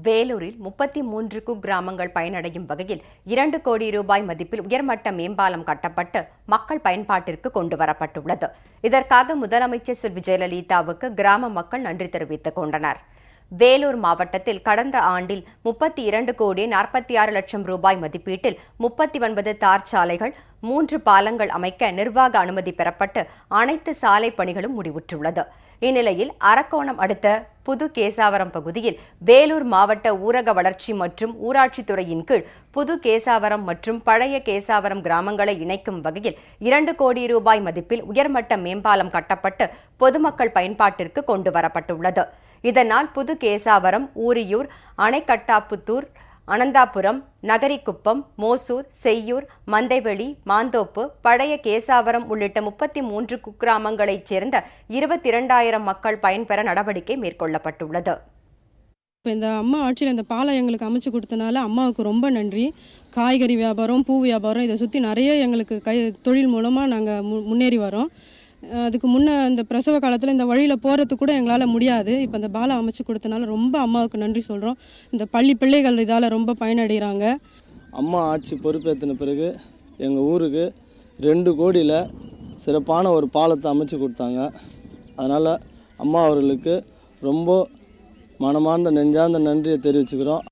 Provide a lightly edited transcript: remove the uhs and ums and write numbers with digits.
வேலூரில் 33 குக்கிராமங்கள் பயனடையும் வகையில் 2 கோடி ரூபாய் மதிப்பில் உயர்மட்ட மேம்பாலம் கட்டப்பட்டு மக்கள் பயன்பாட்டிற்கு கொண்டுவரப்பட்டுள்ளது. இதற்காக முதலமைச்சர் செல்வி ஜெயலலிதாவுக்கு கிராம மக்கள் நன்றி தெரிவித்துக் கொண்டனர். வேலூர் மாவட்டத்தில் கடந்த ஆண்டில் 32 கோடி 46 லட்சம் ரூபாய் மதிப்பீட்டில் 39 தார் சாலைகள், 3 பாலங்கள் அமைக்க நிர்வாக அனுமதி பெறப்பட்டு அனைத்து சாலை பணிகளும் முடிவுற்றுள்ளது. இந்நிலையில் அரக்கோணம் அடுத்த புது கேசாவரம் பகுதியில் வேலூர் மாவட்ட ஊரக வளர்ச்சி மற்றும் ஊராட்சித்துறையின் கீழ் புது கேசாவரம் மற்றும் பழைய கேசாவரம் கிராமங்களை இணைக்கும் வகையில் 2 கோடி ரூபாய் மதிப்பில் உயர்மட்ட மேம்பாலம் கட்டப்பட்டு பொதுமக்கள் பயன்பாட்டிற்கு கொண்டுவரப்பட்டுள்ளது. இதனால் புது கேசாவரம், ஊரியூர், அணைக்கட்டாப்புத்தூர், அனந்தாபுரம், நகரிக்குப்பம், மோசூர், செய்யூர், மந்தைவெளி, மாந்தோப்பு, பழைய கேசாவரம் உள்ளிட்ட 33 குக்கிராமங்களைச் சேர்ந்த 22,000 மக்கள் பயன்பெற நடவடிக்கை மேற்கொள்ளப்பட்டுள்ளது. இப்போ இந்த அம்மா ஆட்சியில் இந்த பாலம் எங்களுக்கு அமைச்சு கொடுத்தனால அம்மாவுக்கு ரொம்ப நன்றி. காய்கறி வியாபாரம், பூ வியாபாரம், இதை சுற்றி நிறைய எங்களுக்கு தொழில் மூலமாக நாங்கள் முன்னேறி வரோம். அதுக்கு முன்னே இந்த பிரசவ காலத்தில் இந்த வழியில் போகிறதுக்கு கூட எங்களால் முடியாது. இப்போ இந்த பாலம் அமைச்சு கொடுத்தனால ரொம்ப அம்மாவுக்கு நன்றி சொல்கிறோம். இந்த பள்ளி பிள்ளைகள் இதால் ரொம்ப பயனடைகிறாங்க. அம்மா ஆட்சி பொறுப்பேற்றின பிறகு எங்கள் ஊருக்கு 2 கோடியில் சிறப்பான ஒரு பாலத்தை அமைச்சு கொடுத்தாங்க. அதனால் அம்மா அவர்களுக்கு ரொம்ப மனமார்ந்த நெஞ்சார்ந்த நன்றியை தெரிவிச்சுக்கிறோம்.